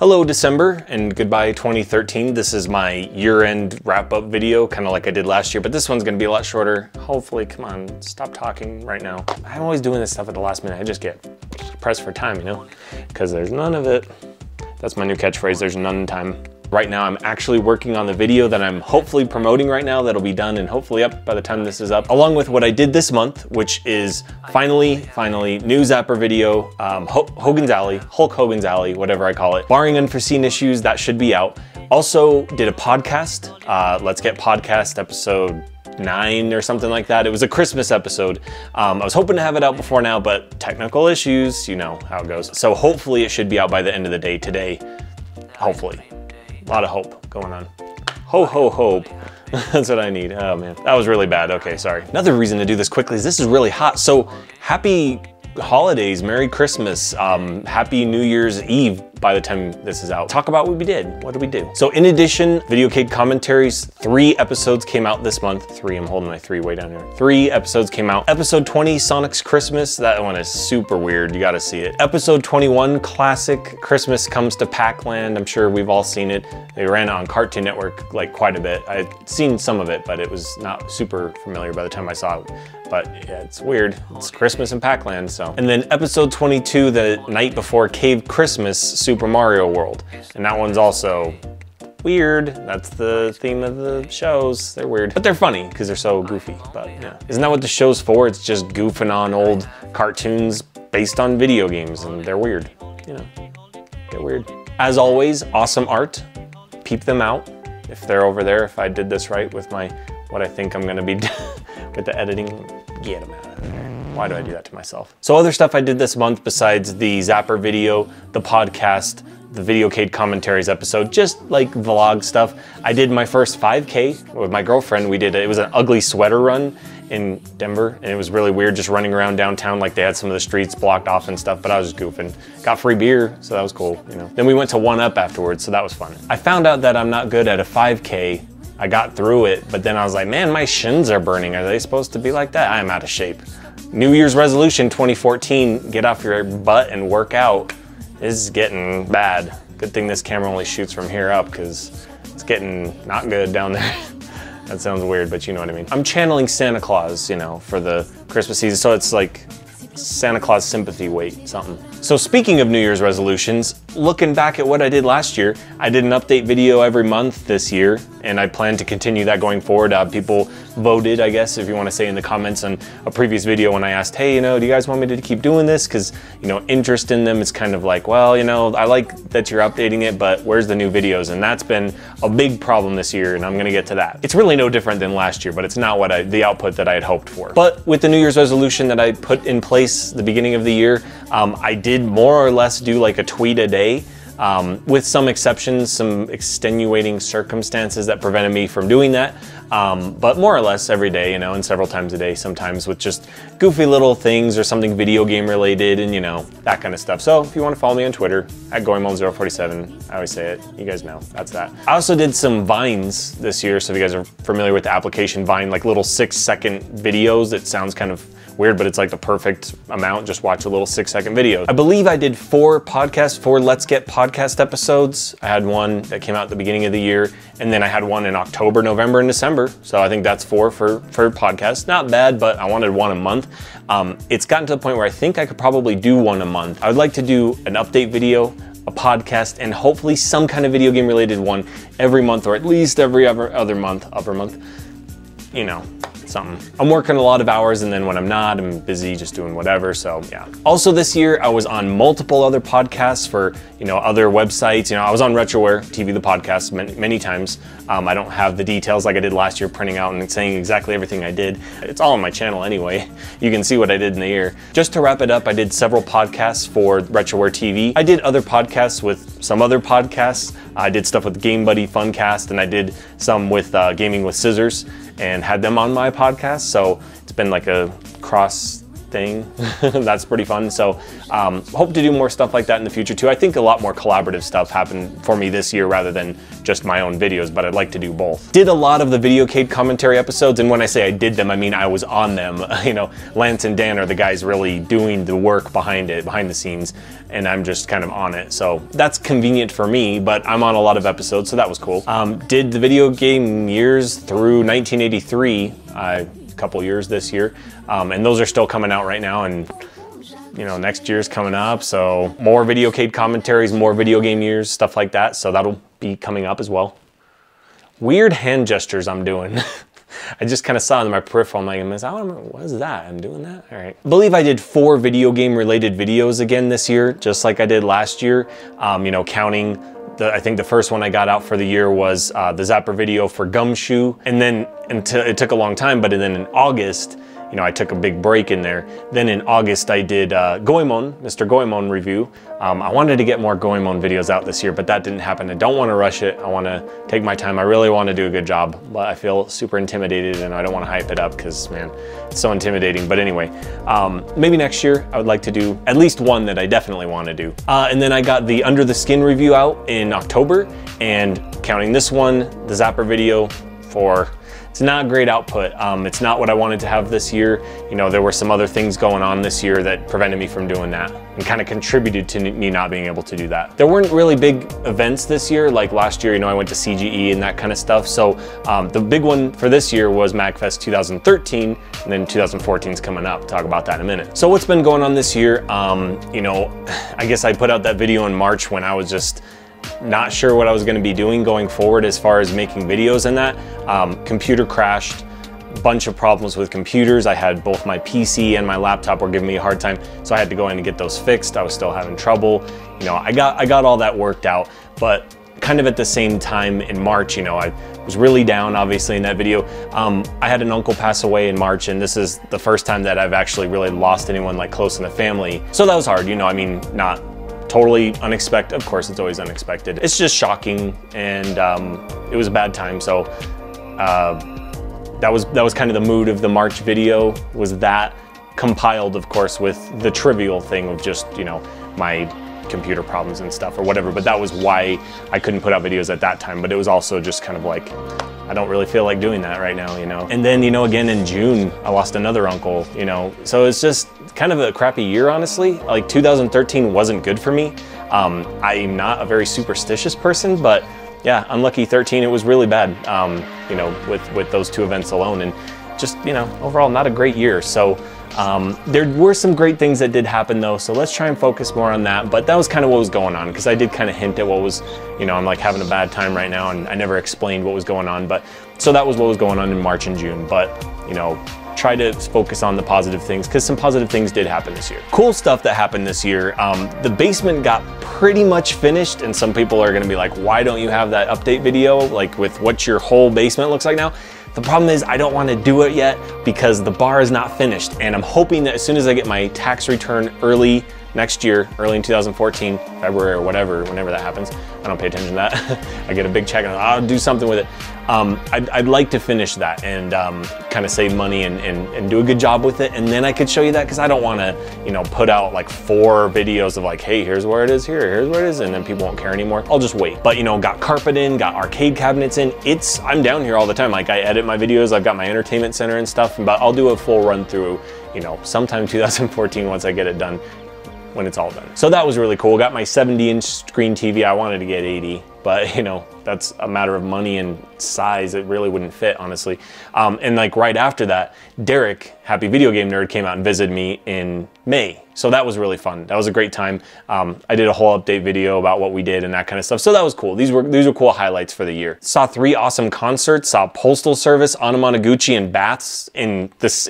Hello December and goodbye 2013. This is my year-end wrap-up video, kind of like I did last year, but this one's gonna be a lot shorter. Hopefully, come on, stop talking right now. I'm always doing this stuff at the last minute. I just get pressed for time, you know? Because there's none of it. That's my new catchphrase, there's none time. Right now, I'm actually working on the video that I'm hopefully promoting right now that'll be done and hopefully up by the time this is up, along with what I did this month, which is finally, new Zapper video, Hulk Hogan's Alley, whatever I call it. Barring unforeseen issues, that should be out. Also did a podcast, Let's Get Podcast episode 9 or something like that. It was a Christmas episode. I was hoping to have it out before now, but technical issues, you know how it goes. So hopefully it should be out by the end of the day today, hopefully. A lot of hope going on. Hope. That's what I need. Oh man, that was really bad. Okay, sorry. Another reason to do this quickly is this is really hot. So happy holidays, Merry Christmas, Happy New Year's Eve by the time this is out. Talk about what we did. What did we do? So in addition, Videocade Commentaries, 3 episodes came out this month. 3, I'm holding my 3 way down here. 3 episodes came out. Episode 20, Sonic's Christmas. That one is super weird. You gotta see it. Episode 21, classic Christmas Comes to Pac-Land. I'm sure we've all seen it. They ran it on Cartoon Network like quite a bit. I'd seen some of it, but it was not super familiar by the time I saw it. But yeah, it's weird. It's Christmas in Pac-Land, so. And then episode 22, the night before Cave Christmas, Super Mario World. And that one's also weird. That's the theme of the shows. They're weird, but they're funny because they're so goofy, but yeah. Isn't that what the show's for? It's just goofing on old cartoons based on video games, and they're weird, you know, they're weird. As always, awesome art. Peep them out if they're over there, if I did this right with my, what I think I'm gonna be with the editing, get them out of there. Why do I do that to myself? So other stuff I did this month besides the Zapper video, the podcast, the Videocade Commentaries episode, just like vlog stuff. I did my first 5K with my girlfriend. We did it was an ugly sweater run in Denver, and it was really weird just running around downtown like they had some of the streets blocked off and stuff, but I was just goofing. Got free beer, so that was cool, you know. Then we went to 1UP afterwards, so that was fun. I found out that I'm not good at a 5K. I got through it, but then I was like, man, my shins are burning. Are they supposed to be like that? I'm out of shape. New Year's resolution 2014, get off your butt and work out. This is getting bad. Good thing this camera only shoots from here up because it's getting not good down there. That sounds weird, but you know what I mean. I'm channeling Santa Claus, you know, for the Christmas season, so it's like Santa Claus sympathy weight, something. So speaking of New Year's resolutions, looking back at what I did last year, I did an update video every month this year, and I plan to continue that going forward. People voted, I guess, if you want to say in the comments on a previous video when I asked, hey, you know, do you guys want me to keep doing this? Because, you know, interest in them is kind of like, well, you know, I like that you're updating it, but where's the new videos? And that's been a big problem this year, and I'm gonna get to that. It's really no different than last year, but it's not what the output that I had hoped for. But with the New Year's resolution that I put in place the beginning of the year, I did more or less do like a tweet a day. With some exceptions, some extenuating circumstances that prevented me from doing that. But more or less every day, you know, and several times a day, sometimes with just goofy little things or something video game related and, you know, that kind of stuff. So if you want to follow me on Twitter, at GoingMom047, I always say it, you guys know, that's that. I also did some Vines this year, so if you guys are familiar with the application Vine, like little 6-second videos. It sounds kind of weird, but it's like the perfect amount. Just watch a little 6-second video. I believe I did 4 Let's Get Podcast episodes. I had one that came out at the beginning of the year, and then I had one in October, November, and December. So I think that's 4 for podcasts. Not bad, but I wanted one a month. It's gotten to the point where I think I could probably do one a month. I would like to do an update video, a podcast, and hopefully some kind of video game related one every month, or at least every other month, you know, something. I'm working a lot of hours, and then when I'm not, I'm busy just doing whatever, so yeah. Also this year, I was on multiple other podcasts for, you know, other websites. You know, I was on Retroware TV, the podcast, many times. I don't have the details like I did last year, printing out and saying exactly everything I did. It's all on my channel anyway. You can see what I did in the year. Just to wrap it up, I did several podcasts for Retroware TV. I did other podcasts with some other podcasts. I did stuff with Game Buddy Funcast, and I did some with Gaming with Scissors, and had them on my podcast. So it's been like a cross thing. That's pretty fun. So hope to do more stuff like that in the future too. I think a lot more collaborative stuff happened for me this year rather than just my own videos, but I'd like to do both. Did a lot of the Videocade commentary episodes, and when I say I did them, I mean I was on them. You know, Lance and Dan are the guys really doing the work behind it, behind the scenes, and I'm just kind of on it. So that's convenient for me, but I'm on a lot of episodes, so that was cool. Did the video game years through 1983, a couple years this year, and those are still coming out right now, and you know, next year's coming up, so more Videocade commentaries, more video game years, stuff like that, so that'll be coming up as well. Weird hand gestures I'm doing. I just kind of saw it in my peripheral. I'm like, what is that? I'm doing that? All right. I believe I did 4 video game related videos again this year, just like I did last year. You know, counting I think the first one I got out for the year was the Zapper video for Gumshoe. And then it took a long time, but then in August, you know, I took a big break in there. Then in August, I did Goemon, Mr. Goemon review. I wanted to get more Goemon videos out this year, but that didn't happen. I don't want to rush it. I want to take my time. I really want to do a good job, but I feel super intimidated and I don't want to hype it up because, man, it's so intimidating. But anyway, maybe next year I would like to do at least one that I definitely want to do. And then I got the Under the Skin review out in October, and counting this one, the Zapper video for... It's not great output. It's not what I wanted to have this year. You know, there were some other things going on this year that prevented me from doing that and kind of contributed to me not being able to do that. There weren't really big events this year. Like last year, you know, I went to CGE and that kind of stuff. So the big one for this year was MagFest 2013, and then 2014 is coming up. Talk about that in a minute. So what's been going on this year? You know, I guess I put out that video in March when I was just not sure what I was going to be doing going forward as far as making videos and that. Computer crashed, bunch of problems with computers. I had both my PC and my laptop were giving me a hard time, so I had to go in and get those fixed. I was still having trouble. You know, I got all that worked out, but kind of at the same time in March, you know, I was really down, obviously, in that video. I had an uncle pass away in March, and this is the first time that I've actually really lost anyone like close in the family. So that was hard, you know, I mean, not totally unexpected. Of course, it's always unexpected. It's just shocking, and it was a bad time. So that was kind of the mood of the March video, was that compiled, of course, with the trivial thing of just, you know, my computer problems and stuff or whatever. But that was why I couldn't put out videos at that time. But it was also just kind of like, I don't really feel like doing that right now, you know. And then, you know, again in June, I lost another uncle, you know. So it's just kind of a crappy year, honestly. Like 2013 wasn't good for me. I'm not a very superstitious person, but yeah, unlucky 13, it was really bad, you know, with those 2 events alone. And just, you know, overall not a great year. So there were some great things that did happen though, so let's try and focus more on that. But that was kind of what was going on, because I did kind of hint at what was, you know, I'm like having a bad time right now, and I never explained what was going on. But so that was what was going on in March and June. But, you know, try to focus on the positive things, because some positive things did happen this year. Cool stuff that happened this year. The basement got pretty much finished, and some people are gonna be like, why don't you have that update video, like with what your whole basement looks like now? The problem is I don't want to do it yet because the bar is not finished, and I'm hoping that as soon as I get my tax return early next year, early in 2014, February or whatever, whenever that happens, I don't pay attention to that. I get a big check and I'll do something with it. I'd like to finish that and kind of save money and do a good job with it, and then I could show you that, because I don't want to, you know, put out like 4 videos of like, hey, here's where it is, here's where it is, and then people won't care anymore. I'll just wait. But, you know, got carpet in, got arcade cabinets in. I'm down here all the time. Like, I edit my videos, I've got my entertainment center and stuff, but I'll do a full run through, you know, sometime 2014 once I get it done, when it's all done. So that was really cool. Got my 70-inch screen TV. I wanted to get 80, but, you know, that's a matter of money and size. It really wouldn't fit, honestly. And like right after that, Derek, Happy Video Game Nerd, came out and visited me in May. So that was really fun. That was a great time. I did a whole update video about what we did and that kind of stuff. So that was cool. These were cool highlights for the year. Saw 3 awesome concerts. Saw Postal Service, Anamanaguchi, and Baths in this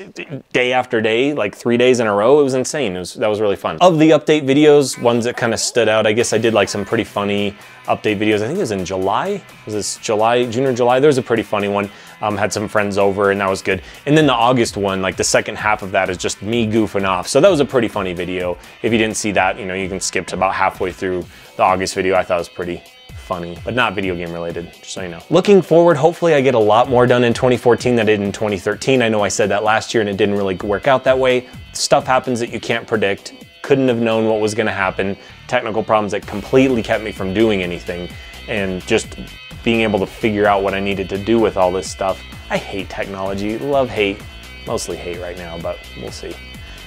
day after day, like 3 days in a row. It was insane. That was really fun. Of the update videos, ones that kind of stood out, I guess I did like some pretty funny update videos. I think it was in July. Was this July, June or July? There was a pretty funny one. Had some friends over, and that was good. And then the August one, like the second half of that is just me goofing off. So that was a pretty funny video. If you didn't see that, you know, you can skip to about halfway through the August video. I thought it was pretty funny, but not video game related, just so you know. Looking forward, hopefully I get a lot more done in 2014 than I did in 2013. I know I said that last year and it didn't really work out that way. Stuff happens that you can't predict. Couldn't have known what was gonna happen. Technical problems that completely kept me from doing anything, and just being able to figure out what I needed to do with all this stuff. I hate technology, love hate, mostly hate right now, but we'll see.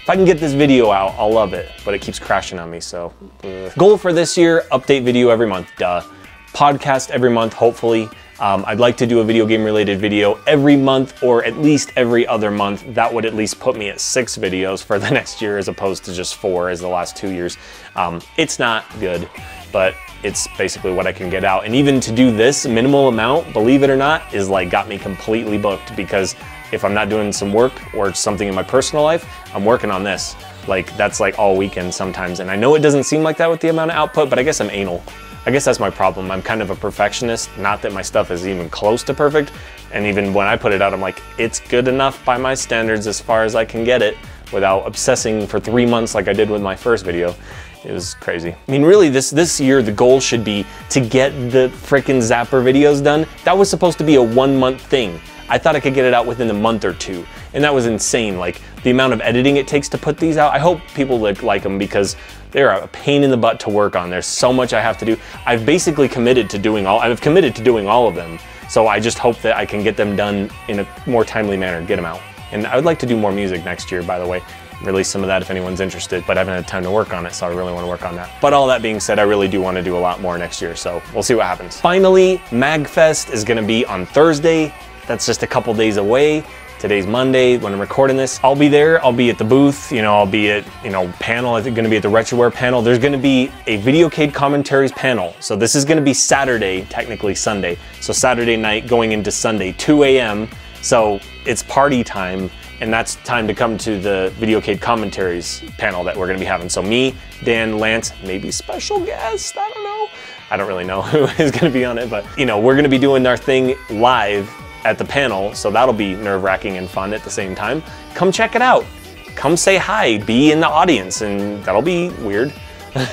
If I can get this video out, I'll love it, but it keeps crashing on me, so. Goal for this year, update video every month, duh. Podcast every month, hopefully. I'd like to do a video game related video every month or at least every other month. That would at least put me at 6 videos for the next year as opposed to just 4 as the last 2 years. It's not good, but it's basically what I can get out. And even to do this minimal amount, believe it or not, is like got me completely booked, because if I'm not doing some work or something in my personal life, I'm working on this. Like that's like all weekend sometimes. And I know it doesn't seem like that with the amount of output, but I guess I'm anal. I guess that's my problem. I'm kind of a perfectionist. Not that my stuff is even close to perfect. And even when I put it out, I'm like, it's good enough by my standards as far as I can get it without obsessing for 3 months like I did with my first video. It was crazy. I mean, really, this year, the goal should be to get the frickin' Zapper videos done. That was supposed to be a 1-month thing. I thought I could get it out within a month or 2, and that was insane. Like, the amount of editing it takes to put these out. I hope people like them, because they're a pain in the butt to work on. There's so much I have to do. I've basically committed to doing all of them. So I just hope that I can get them done in a more timely manner, get them out. And I would like to do more music next year, by the way. Release some of that if anyone's interested, but I haven't had time to work on it, so I really want to work on that. But all that being said, I really do want to do a lot more next year, so we'll see what happens. Finally, MagFest is going to be on Thursday. That's just a couple days away. Today's Monday when I'm recording this. I'll be there. I'll be at the booth. You know, I'll be at, panel. I think going to be at the Retroware panel. There's going to be a Videocade Commentaries panel. So this is going to be Saturday, technically Sunday. So Saturday night going into Sunday, 2 a.m. So it's party time, and that's time to come to the Videocade Commentaries panel that we're going to be having. So me, Dan, Lance, maybe special guest, I don't know. I don't really know who is going to be on it, but we're going to be doing our thing live at the panel, so that'll be nerve-wracking and fun at the same time. Come check it out. Come say hi, be in the audience, and that'll be weird.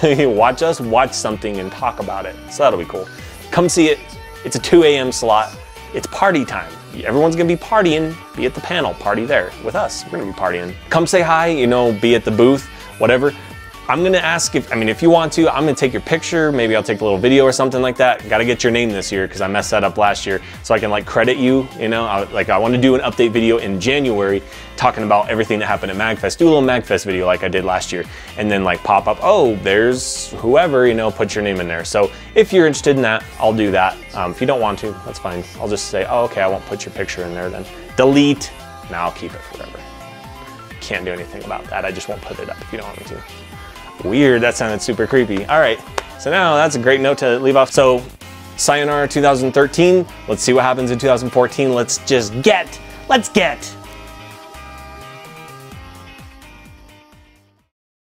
Watch us watch something and talk about it, so that'll be cool. Come see it. It's a 2 a.m. slot. It's party time. Everyone's gonna be partying. Be at the panel, party there with us. We're gonna be partying. Come say hi, be at the booth, whatever. I'm gonna ask if you want to, I'm gonna take your picture. Maybe I'll take a little video or something like that. Gotta get your name this year because I messed that up last year, so I can credit you. I want to do an update video in January talking about everything that happened at MagFest. Do a little MagFest video like I did last year, and then pop up, oh, there's whoever, put your name in there. So if you're interested in that, I'll do that. If you don't want to, that's fine. I'll just say, oh, okay, I won't put your picture in there then. Delete. Now I'll keep it forever. Can't do anything about that. I just won't put it up if you don't want me to. Weird, that sounded super creepy. All right, so now that's a great note to leave off. So, sayonara 2013. Let's see what happens in 2014. Let's get